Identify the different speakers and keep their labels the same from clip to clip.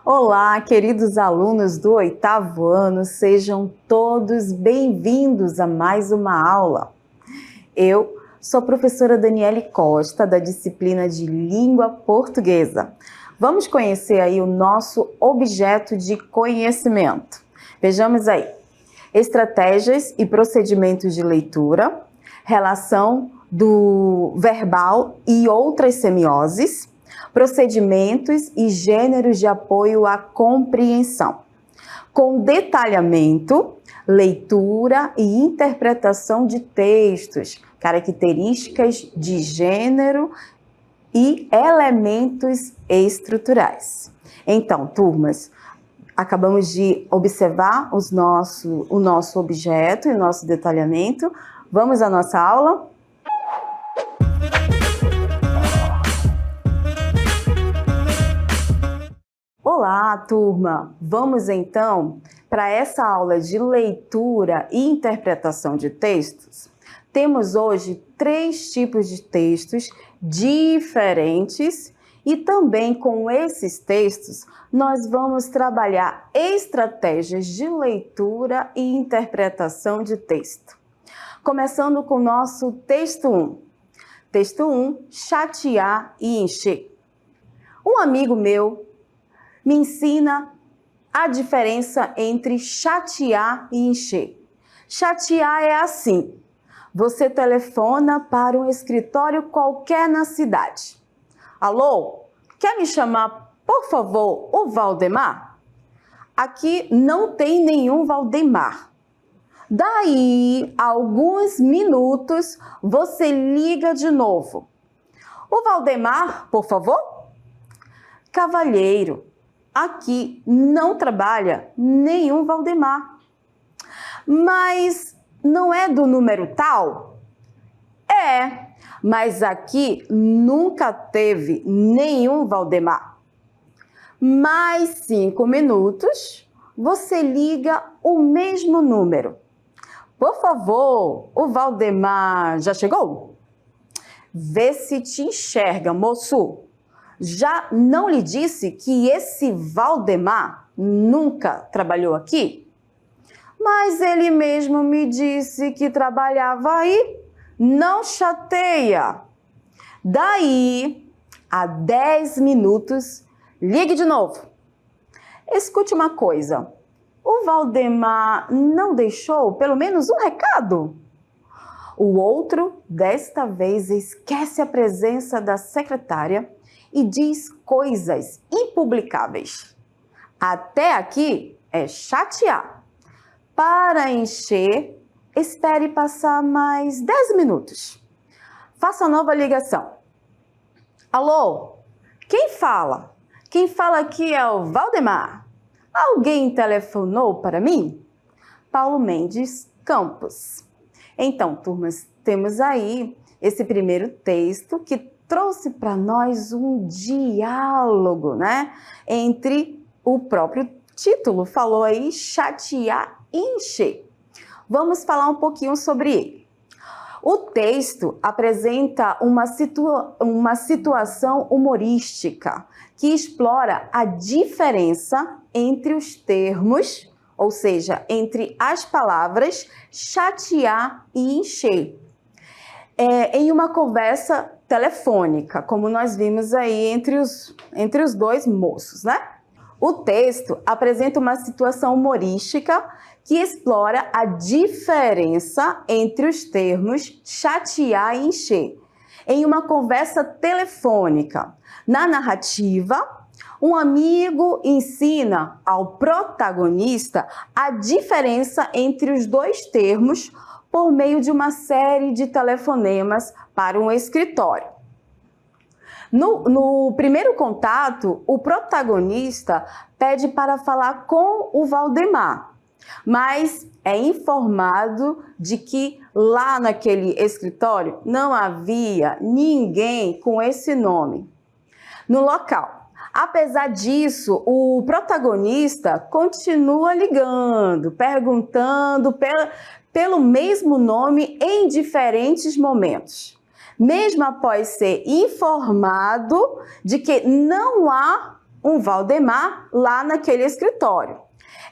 Speaker 1: Olá, queridos alunos do 8º ano, sejam todos bem-vindos a mais uma aula. Eu sou a professora Daniele Costa, da disciplina de Língua Portuguesa. Vamos conhecer aí o nosso objeto de conhecimento. Vejamos aí. Estratégias e procedimentos de leitura, relação do verbal e outras semioses, procedimentos e gêneros de apoio à compreensão, com detalhamento, leitura e interpretação de textos, características de gênero e elementos estruturais. Então, turmas, acabamos de observar o nosso objeto e o nosso detalhamento. Vamos à nossa aula? Olá, turma! Vamos então para essa aula de leitura e interpretação de textos. Temos hoje 3 tipos de textos diferentes e também com esses textos nós vamos trabalhar estratégias de leitura e interpretação de texto. Começando com o nosso texto 1. Texto 1, chatear e encher. Um amigo meu me ensina a diferença entre chatear e encher. Chatear é assim: você telefona para um escritório qualquer na cidade. Alô, quer me chamar, por favor, o Valdemar? Aqui não tem nenhum Valdemar. Daí, a alguns minutos, você liga de novo. O Valdemar, por favor? Cavalheiro, aqui não trabalha nenhum Valdemar. Mas não é do número tal? É, mas aqui nunca teve nenhum Valdemar. Mais 5 minutos, você liga o mesmo número. Por favor, o Valdemar já chegou? Vê se te enxerga, moço. Já não lhe disse que esse Valdemar nunca trabalhou aqui? Mas ele mesmo me disse que trabalhava aí. Não chateia. Daí, a 10 minutos, ligue de novo. Escute uma coisa. O Valdemar não deixou pelo menos um recado? O outro, desta vez, esquece a presença da secretária e diz coisas impublicáveis. Até aqui é chatear. Para encher, espere passar mais 10 minutos. Faça nova ligação. Alô? Quem fala? Quem fala aqui é o Valdemar. Alguém telefonou para mim? Paulo Mendes Campos. Então, turmas, temos aí esse primeiro texto que trouxe para nós um diálogo, né? Entre o próprio título, falou aí chatear e encher. Vamos falar um pouquinho sobre ele. O texto apresenta uma situação humorística que explora a diferença entre os termos, ou seja, entre as palavras chatear e encher. Em uma conversa telefônica, como nós vimos aí entre os dois moços, né? O texto apresenta uma situação humorística que explora a diferença entre os termos chatear e encher. Em uma conversa telefônica, na narrativa, um amigo ensina ao protagonista a diferença entre os dois termos por meio de uma série de telefonemas para um escritório. No primeiro contato, o protagonista pede para falar com o Valdemar, mas é informado de que lá naquele escritório não havia ninguém com esse nome no local. Apesar disso, o protagonista continua ligando, perguntando pelo mesmo nome em diferentes momentos, mesmo após ser informado de que não há um Valdemar lá naquele escritório.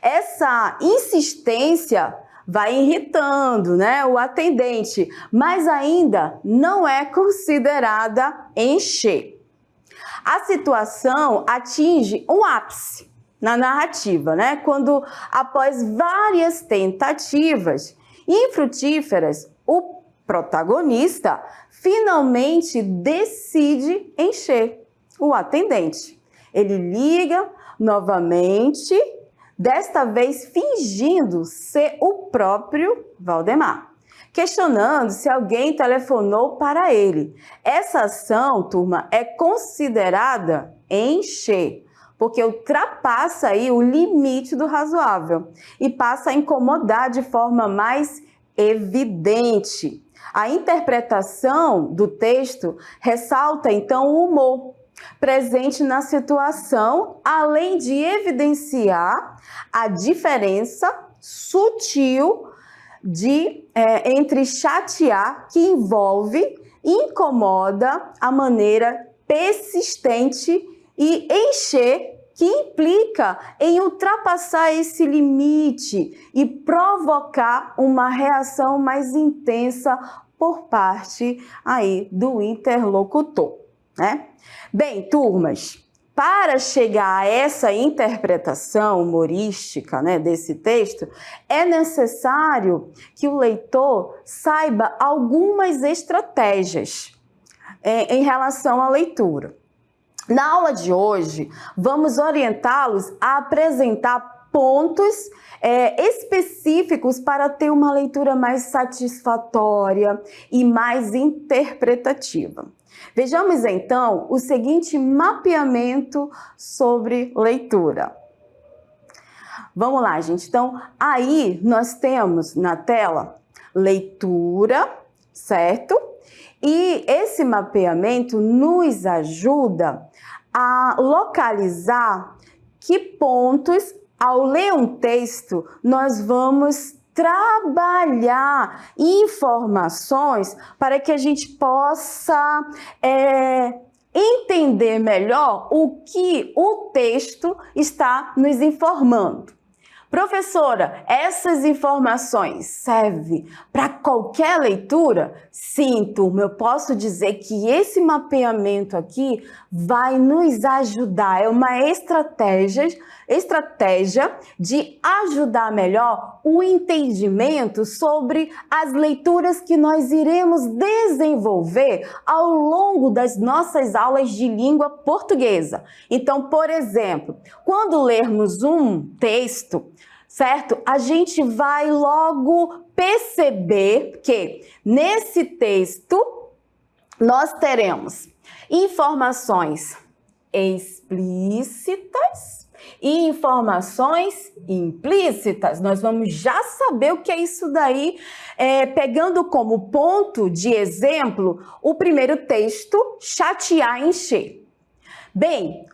Speaker 1: Essa insistência vai irritando, né, o atendente, mas ainda não é considerada encher. A situação atinge um ápice na narrativa, né, quando após várias tentativas infrutíferas, o protagonista finalmente decide encher o atendente. Ele liga novamente, desta vez fingindo ser o próprio Valdemar, questionando se alguém telefonou para ele. Essa ação, turma, é considerada encher, porque ultrapassa aí o limite do razoável e passa a incomodar de forma mais evidente. A interpretação do texto ressalta, então, o humor presente na situação, além de evidenciar a diferença sutil entre chatear, que envolve, incomoda a maneira persistente, e encher, que implica em ultrapassar esse limite e provocar uma reação mais intensa por parte aí do interlocutor, né? Bem, turmas, para chegar a essa interpretação humorística, né, desse texto, é necessário que o leitor saiba algumas estratégias em relação à leitura. Na aula de hoje, vamos orientá-los a apresentar pontos específicos para ter uma leitura mais satisfatória e mais interpretativa. Vejamos então o seguinte mapeamento sobre leitura. Vamos lá, gente. Então, aí nós temos na tela leitura, certo? E esse mapeamento nos ajuda a localizar que pontos, ao ler um texto, nós vamos trabalhar informações para que a gente possa entender melhor o que o texto está nos informando. Professora, essas informações servem para qualquer leitura? Sim, turma, eu posso dizer que esse mapeamento aqui vai nos ajudar. É uma estratégia de ajudar melhor o entendimento sobre as leituras que nós iremos desenvolver ao longo das nossas aulas de língua portuguesa. Então, por exemplo, quando lermos um texto, certo? A gente vai logo perceber que nesse texto nós teremos informações explícitas e informações implícitas. Nós vamos já saber o que é isso daí, pegando como ponto de exemplo o primeiro texto, chatear, encher. Bem,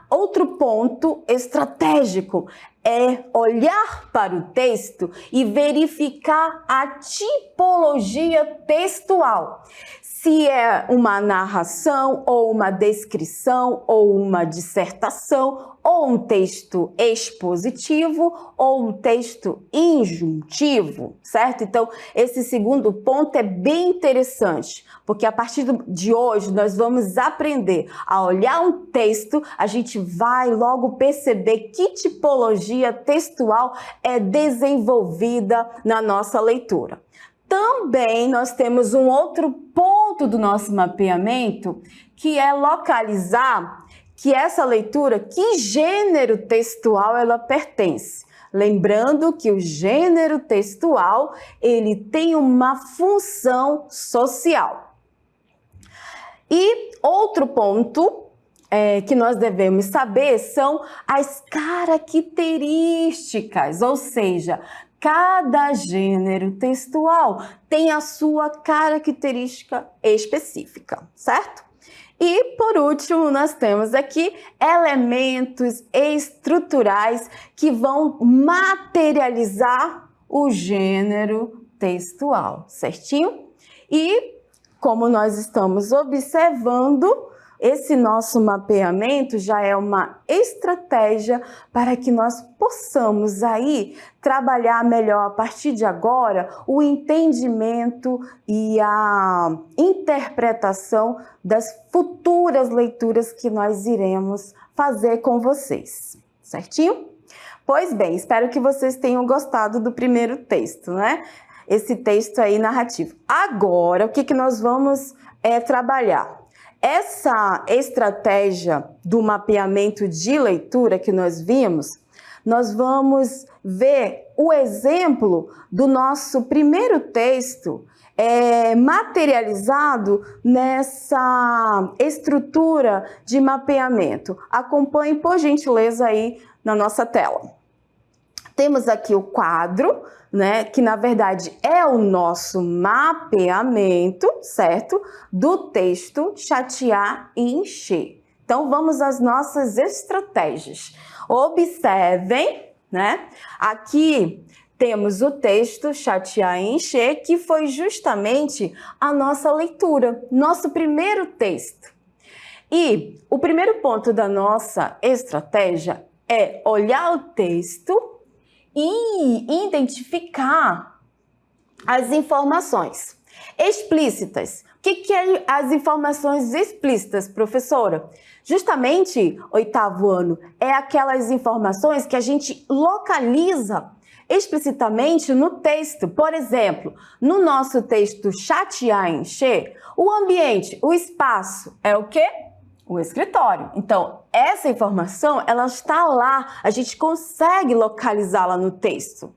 Speaker 1: outro ponto estratégico é olhar para o texto e verificar a tipologia textual. Se é uma narração, ou uma descrição, ou uma dissertação, ou um texto expositivo, ou um texto injuntivo, certo? Então, esse segundo ponto é bem interessante, porque a partir de hoje nós vamos aprender a olhar um texto, a gente vai logo perceber que tipologia textual é desenvolvida na nossa leitura. Também nós temos um outro ponto do nosso mapeamento, que é localizar que essa leitura, que gênero textual ela pertence. Lembrando que o gênero textual, ele tem uma função social. E outro ponto que nós devemos saber são as características, ou seja, cada gênero textual tem a sua característica específica, certo? E, por último, nós temos aqui elementos estruturais que vão materializar o gênero textual, certinho? E como nós estamos observando, esse nosso mapeamento já é uma estratégia para que nós possamos aí trabalhar melhor a partir de agora o entendimento e a interpretação das futuras leituras que nós iremos fazer com vocês, certinho? Pois bem, espero que vocês tenham gostado do primeiro texto, né? Esse texto aí narrativo. Agora, o que nós vamos trabalhar? Essa estratégia do mapeamento de leitura que nós vimos, nós vamos ver o exemplo do nosso primeiro texto materializado nessa estrutura de mapeamento. Acompanhe, por gentileza, aí na nossa tela. Temos aqui o quadro, né, que na verdade é o nosso mapeamento, certo? Do texto chatear e encher. Então vamos às nossas estratégias. Observem, né? Aqui temos o texto chatear e encher, que foi justamente a nossa leitura, nosso primeiro texto. E o primeiro ponto da nossa estratégia é olhar o texto e identificar as informações explícitas. O que é as informações explícitas, professora? Justamente, oitavo ano, é aquelas informações que a gente localiza explicitamente no texto. Por exemplo, no nosso texto chatear e encher, o ambiente, o espaço é o quê? O escritório. Então, essa informação, ela está lá, a gente consegue localizá-la no texto.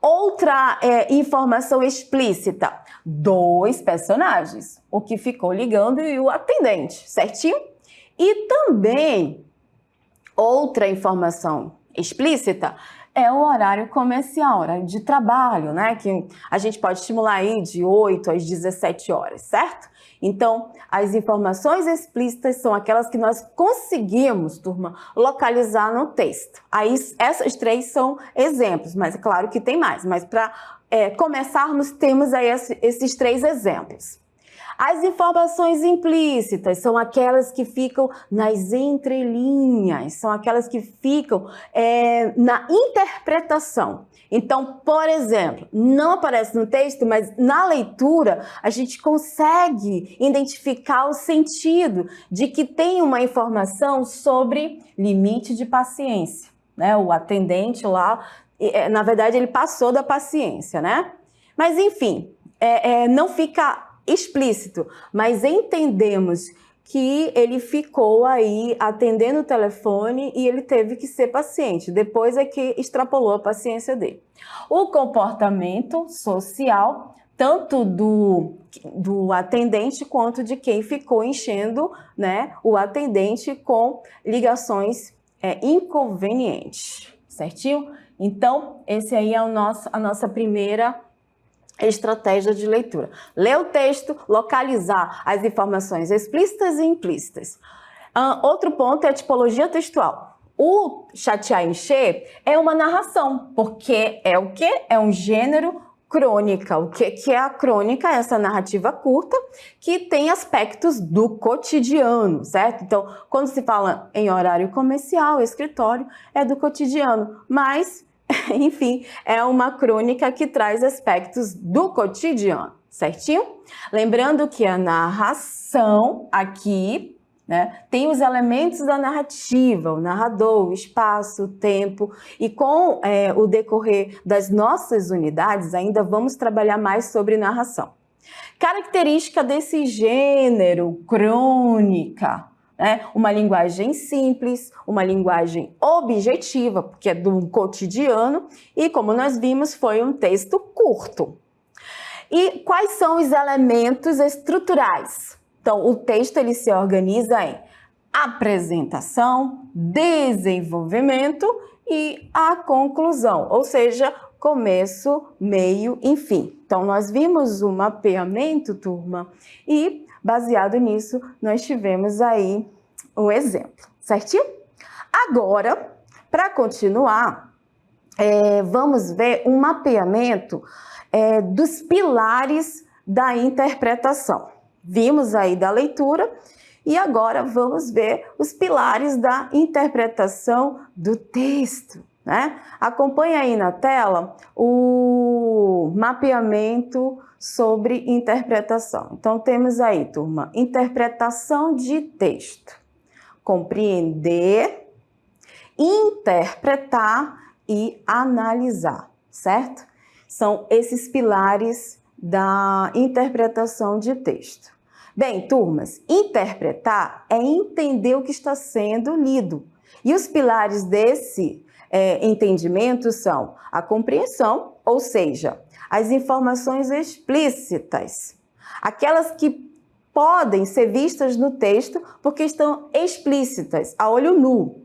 Speaker 1: Outra informação explícita, 2 personagens, o que ficou ligando e o atendente, certinho? E também, outra informação explícita é o horário comercial, horário de trabalho, né? Que a gente pode estimular aí de 8 às 17 horas, certo? Então, as informações explícitas são aquelas que nós conseguimos, turma, localizar no texto. Aí, essas 3 são exemplos, mas é claro que tem mais. Mas para começarmos, temos aí esses 3 exemplos. As informações implícitas são aquelas que ficam nas entrelinhas, são aquelas que ficam na interpretação. Então, por exemplo, não aparece no texto, mas na leitura a gente consegue identificar o sentido de que tem uma informação sobre limite de paciência, né? O atendente lá, na verdade, ele passou da paciência, né? Mas, enfim, não fica explícito, mas entendemos que ele ficou aí atendendo o telefone e ele teve que ser paciente. Depois é que extrapolou a paciência dele. O comportamento social, tanto do atendente quanto de quem ficou enchendo, né, o atendente com ligações inconvenientes, certinho? Então, esse aí é a nossa primeira estratégia de leitura. Ler o texto, localizar as informações explícitas e implícitas. Outro ponto é a tipologia textual. O chatear e encher é uma narração, porque é o quê? É um gênero crônica. O que é a crônica? Essa narrativa curta que tem aspectos do cotidiano, certo? Então, quando se fala em horário comercial, escritório, é do cotidiano, mas enfim, é uma crônica que traz aspectos do cotidiano, certinho? Lembrando que a narração aqui, né, tem os elementos da narrativa, o narrador, o espaço, o tempo, e com o decorrer das nossas unidades, ainda vamos trabalhar mais sobre narração. Característica desse gênero, crônica, né? Uma linguagem simples, uma linguagem objetiva, porque é do cotidiano, e como nós vimos, foi um texto curto. E quais são os elementos estruturais? Então, o texto ele se organiza em apresentação, desenvolvimento e a conclusão, ou seja, começo, meio, enfim. Então, nós vimos o mapeamento, turma, e baseado nisso, nós tivemos aí um exemplo, certinho? Agora, para continuar, vamos ver um mapeamento dos pilares da interpretação. Vimos aí da leitura e agora vamos ver os pilares da interpretação do texto, né? Acompanhe aí na tela o mapeamento sobre interpretação. Então, temos aí, turma, interpretação de texto. Compreender, interpretar e analisar, certo? São esses pilares da interpretação de texto. Bem, turmas, interpretar é entender o que está sendo lido. E os pilares desse entendimento são a compreensão, ou seja, as informações explícitas, aquelas que podem ser vistas no texto porque estão explícitas, a olho nu.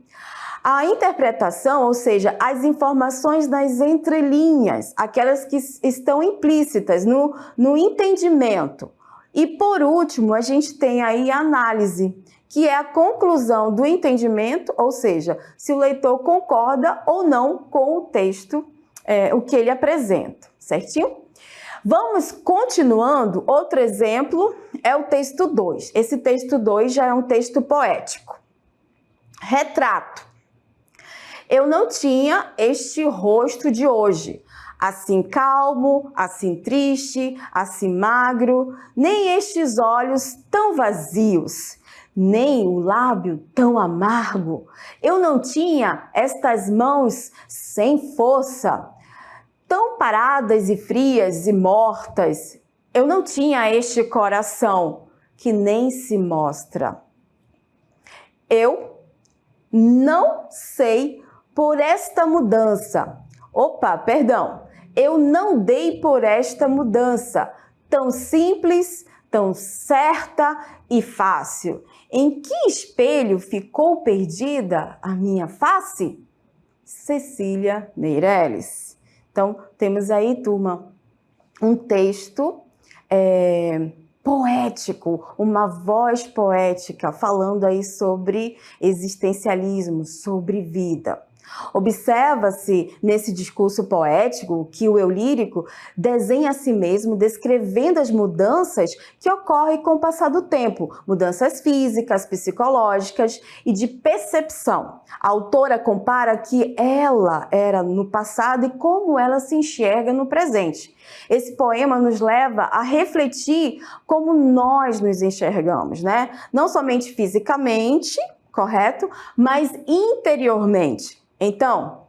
Speaker 1: A interpretação, ou seja, as informações nas entrelinhas, aquelas que estão implícitas no entendimento. E por último, a gente tem aí a análise, que é a conclusão do entendimento, ou seja, se o leitor concorda ou não com o texto, o que ele apresenta, certinho? Vamos continuando, outro exemplo é o texto 2. Esse texto 2 já é um texto poético. Retrato. Eu não tinha este rosto de hoje, assim calmo, assim triste, assim magro, nem estes olhos tão vazios, nem o lábio tão amargo. Eu não tinha estas mãos sem força, tão paradas e frias e mortas. Eu não tinha este coração que nem se mostra. Eu não sei por esta mudança. Eu não dei por esta mudança, tão simples, tão certa e fácil. Em que espelho ficou perdida a minha face? Cecília Meirelles. Então, temos aí, turma, um texto poético, uma voz poética, falando aí sobre existencialismo, sobre vida. Observa-se nesse discurso poético que o eu lírico desenha a si mesmo descrevendo as mudanças que ocorrem com o passar do tempo, mudanças físicas, psicológicas e de percepção. A autora compara que ela era no passado e como ela se enxerga no presente. Esse poema nos leva a refletir como nós nos enxergamos, né? Não somente fisicamente, correto? Mas interiormente. Então,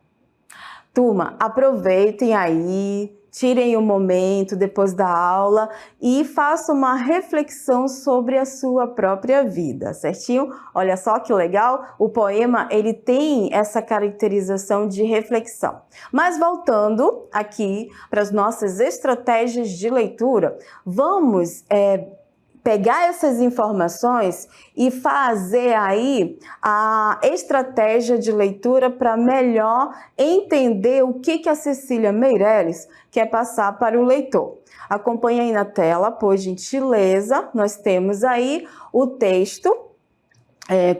Speaker 1: turma, aproveitem aí, tirem um momento depois da aula e façam uma reflexão sobre a sua própria vida, certinho? Olha só que legal, o poema ele tem essa caracterização de reflexão. Mas voltando aqui para as nossas estratégias de leitura, vamos pegar essas informações e fazer aí a estratégia de leitura para melhor entender o que a Cecília Meirelles quer passar para o leitor. Acompanhe aí na tela, por gentileza, nós temos aí o texto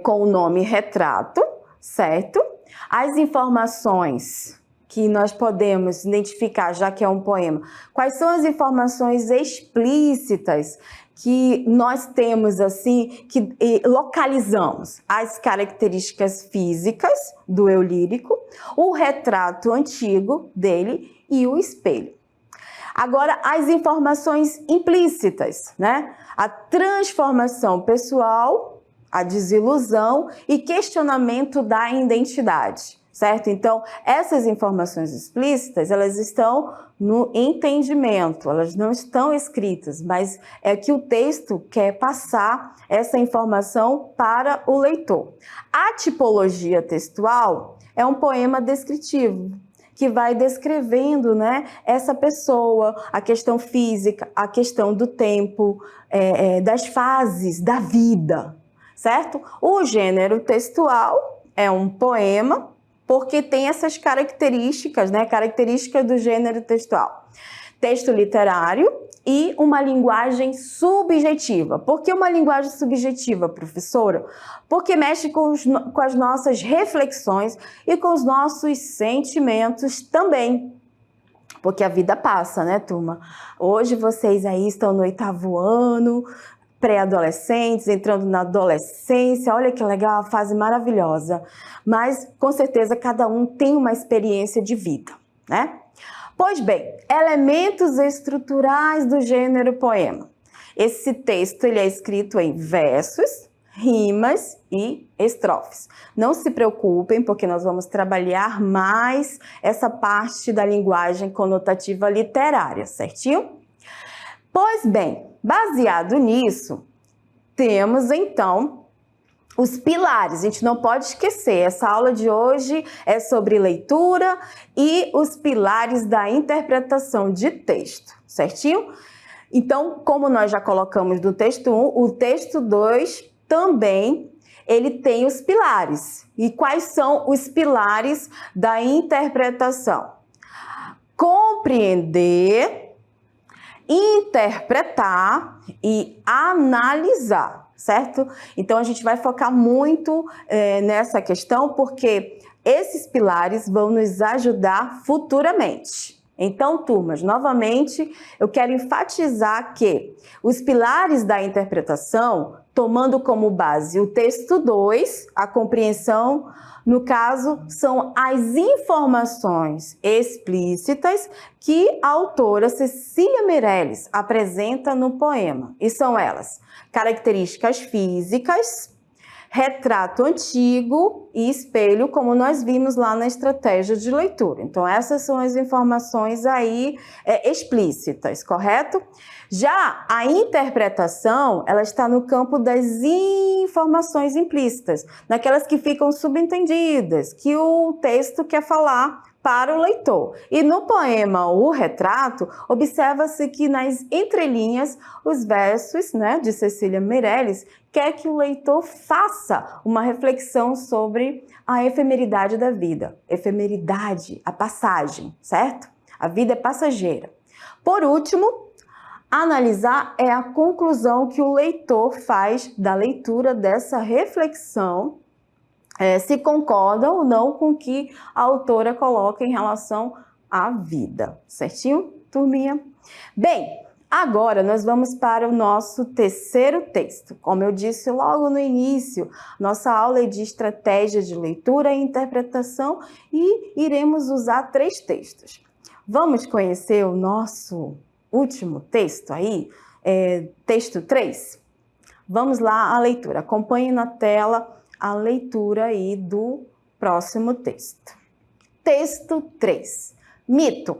Speaker 1: com o nome Retrato, certo? As informações que nós podemos identificar, já que é um poema, quais são as informações explícitas que nós temos assim, que localizamos as características físicas do eu lírico, o retrato antigo dele e o espelho. Agora, as informações implícitas, né? A transformação pessoal, a desilusão e questionamento da identidade. Certo? Então, essas informações explícitas, elas estão no entendimento, elas não estão escritas, mas é que o texto quer passar essa informação para o leitor. A tipologia textual é um poema descritivo, que vai descrevendo, né, essa pessoa, a questão física, a questão do tempo, das fases da vida, certo? O gênero textual é um poema, porque tem essas características, né? Características do gênero textual. Texto literário e uma linguagem subjetiva. Por que uma linguagem subjetiva, professora? Porque mexe com as nossas reflexões e com os nossos sentimentos também. Porque a vida passa, né, turma? Hoje vocês aí estão no 8º ano, pré-adolescentes, entrando na adolescência, olha que legal, uma fase maravilhosa. Mas, com certeza, cada um tem uma experiência de vida, né? Pois bem, elementos estruturais do gênero poema. Esse texto ele é escrito em versos, rimas e estrofes. Não se preocupem, porque nós vamos trabalhar mais essa parte da linguagem conotativa literária, certinho? Pois bem, baseado nisso, temos então os pilares. A gente não pode esquecer, essa aula de hoje é sobre leitura e os pilares da interpretação de texto, certinho? Então, como nós já colocamos no texto 1, o texto 2 também ele tem os pilares. E quais são os pilares da interpretação? Compreender, interpretar e analisar, certo? Então, a gente vai focar muito nessa questão, porque esses pilares vão nos ajudar futuramente. Então, turmas, novamente, eu quero enfatizar que os pilares da interpretação, tomando como base o texto 2, a compreensão, no caso, são as informações explícitas que a autora Cecília Meirelles apresenta no poema. E são elas: características físicas, retrato antigo e espelho, como nós vimos lá na estratégia de leitura. Então, essas são as informações aí explícitas, correto? Já a interpretação, ela está no campo das informações implícitas, naquelas que ficam subentendidas, que o texto quer falar para o leitor. E no poema O Retrato, observa-se que nas entrelinhas, os versos, né, de Cecília Meirelles quer que o leitor faça uma reflexão sobre a efemeridade da vida. Efemeridade, a passagem, certo? A vida é passageira. Por último, analisar é a conclusão que o leitor faz da leitura dessa reflexão, se concorda ou não com o que a autora coloca em relação à vida, certinho, turminha? Bem, agora nós vamos para o nosso terceiro texto. Como eu disse logo no início, nossa aula é de estratégia de leitura e interpretação e iremos usar 3 textos. Vamos conhecer o nosso último texto aí, texto 3? Vamos lá à leitura, acompanhe na tela a leitura aí do próximo texto. Texto 3. Mito.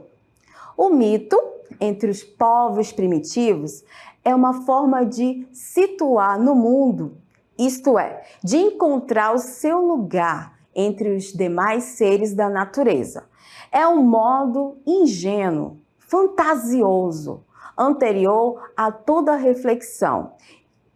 Speaker 1: O mito, entre os povos primitivos, é uma forma de situar no mundo, isto é, de encontrar o seu lugar entre os demais seres da natureza. É um modo ingênuo, fantasioso, anterior a toda reflexão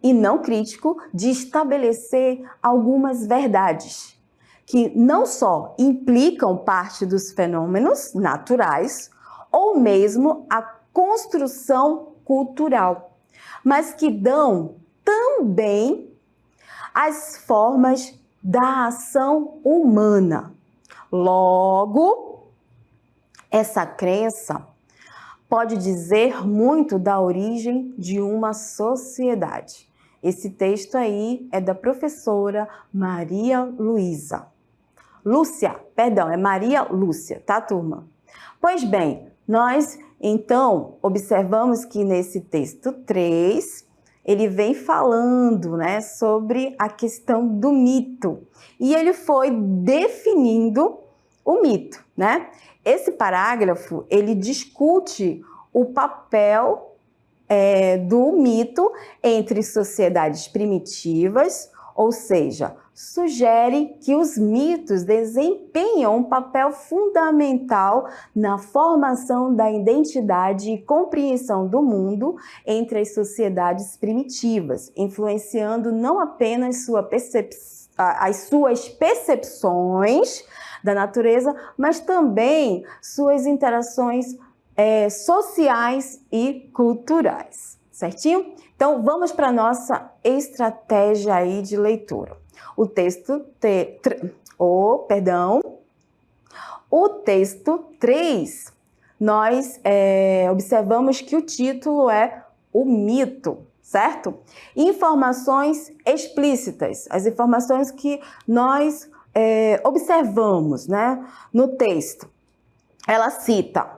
Speaker 1: e não crítico de estabelecer algumas verdades que não só implicam parte dos fenômenos naturais ou mesmo a construção cultural, mas que dão também as formas da ação humana. Logo, essa crença pode dizer muito da origem de uma sociedade. Esse texto aí é da professora Maria Lúcia, é Maria Lúcia, tá, turma? Pois bem, nós então observamos que nesse texto 3, ele vem falando, né, sobre a questão do mito. E ele foi definindo o mito, né? Esse parágrafo, ele discute o papel do mito entre sociedades primitivas, ou seja, sugere que os mitos desempenham um papel fundamental na formação da identidade e compreensão do mundo entre as sociedades primitivas, influenciando não apenas as suas percepções da natureza, mas também suas interações sociais e culturais, certinho? Então, vamos para a nossa estratégia aí de leitura. O texto 3, nós observamos que o título é O Mito, certo? Informações explícitas, as informações que nós observamos, né, no texto. Ela cita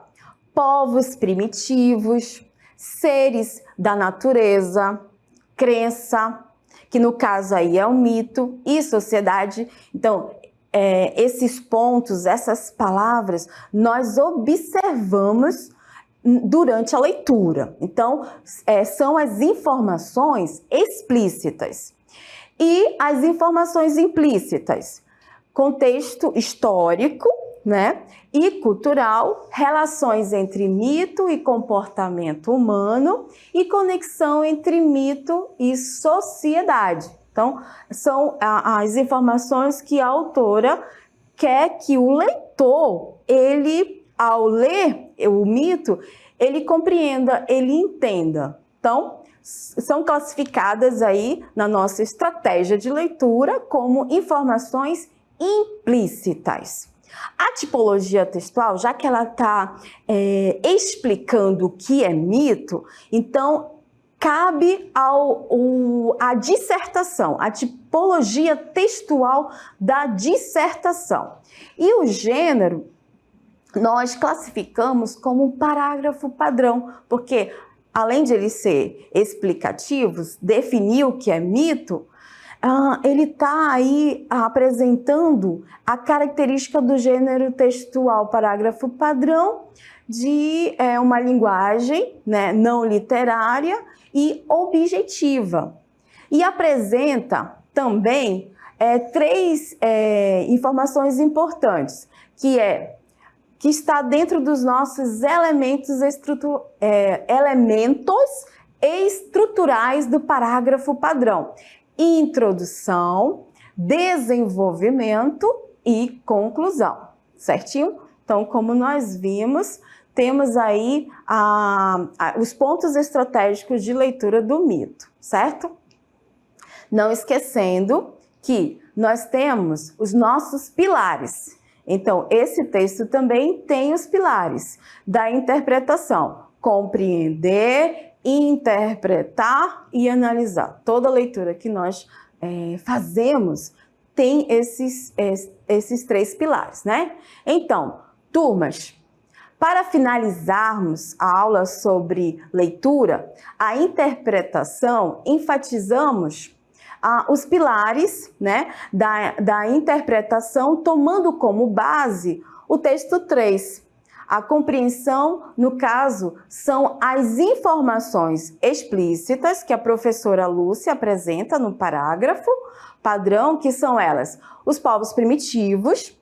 Speaker 1: povos primitivos, seres da natureza, crença, que no caso aí é o mito, e sociedade. Então, esses pontos, essas palavras, nós observamos durante a leitura. Então, são as informações explícitas. E as informações implícitas, contexto histórico, né, e cultural, relações entre mito e comportamento humano e conexão entre mito e sociedade. Então, são as informações que a autora quer que o leitor, ele, ao ler o mito, ele compreenda, ele entenda. Então, são classificadas aí na nossa estratégia de leitura como informações implícitas. A tipologia textual, já que ela está explicando o que é mito, então cabe a dissertação, a tipologia textual da dissertação. E o gênero nós classificamos como um parágrafo padrão, porque além de ele ser explicativos, definir o que é mito, ele está aí apresentando a característica do gênero textual parágrafo padrão de uma linguagem, né, não literária e objetiva. E apresenta também 3 informações importantes, que está dentro dos nossos elementos estruturais do parágrafo padrão. Introdução, desenvolvimento e conclusão, certinho? Então, como nós vimos, temos aí os pontos estratégicos de leitura do mito, certo? Não esquecendo que nós temos os nossos pilares. Então, esse texto também tem os pilares da interpretação: compreender, interpretar e analisar. Toda leitura que nós fazemos tem esses 3 pilares, né? Então, turmas, para finalizarmos a aula sobre leitura, a interpretação, enfatizamos os pilares, né, da interpretação, tomando como base o texto 3. A compreensão, no caso, são as informações explícitas que a professora Lúcia apresenta no parágrafo padrão, que são elas: os povos primitivos,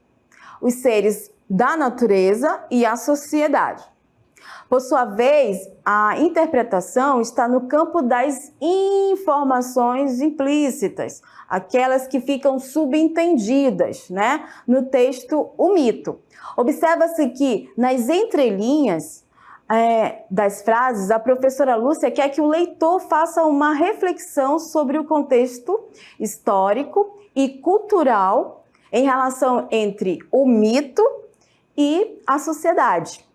Speaker 1: os seres da natureza e a sociedade. Por sua vez, a interpretação está no campo das informações implícitas, aquelas que ficam subentendidas, né, no texto O Mito. Observa-se que nas entrelinhas das frases, a professora Lúcia quer que o leitor faça uma reflexão sobre o contexto histórico e cultural em relação entre o mito e a sociedade.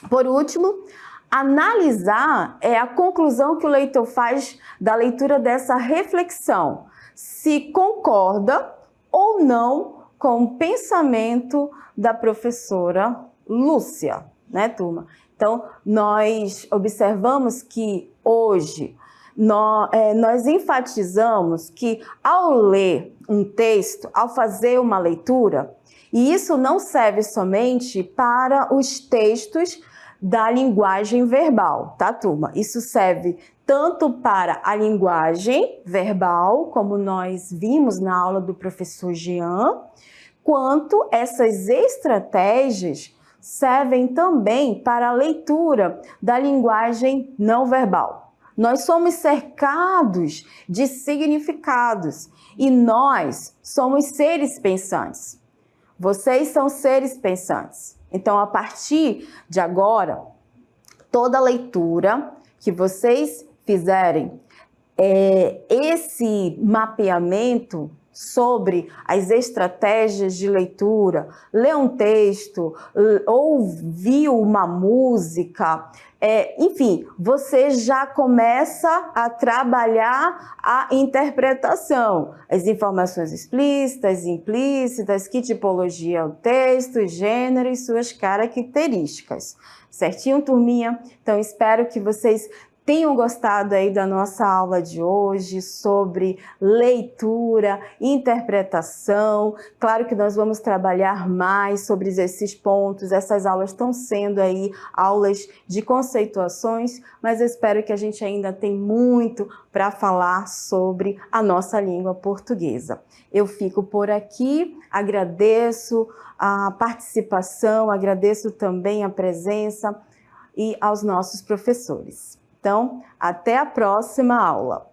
Speaker 1: Por último, analisar é a conclusão que o leitor faz da leitura dessa reflexão, se concorda ou não com o pensamento da professora Lúcia, né, turma? Então, nós observamos que hoje nós enfatizamos que ao ler um texto, ao fazer uma leitura, e isso não serve somente para os textos da linguagem verbal, tá, turma? Isso serve tanto para a linguagem verbal, como nós vimos na aula do professor Jean, quanto essas estratégias servem também para a leitura da linguagem não verbal. Nós somos cercados de significados e nós somos seres pensantes. Vocês são seres pensantes. Então, a partir de agora, Toda leitura que vocês fizerem, esse mapeamento sobre as estratégias de leitura, ler um texto, ouvir uma música, enfim, você já começa a trabalhar a interpretação, as informações explícitas, implícitas, que tipologia é o texto, gênero e suas características. Certinho, turminha? Então, espero que vocês tenham gostado aí da nossa aula de hoje sobre leitura, interpretação. Claro que nós vamos trabalhar mais sobre esses pontos. Essas aulas estão sendo aí aulas de conceituações, mas eu espero que a gente ainda tenha muito para falar sobre a nossa língua portuguesa. Eu fico por aqui, agradeço a participação, agradeço também a presença e aos nossos professores. Então, até a próxima aula!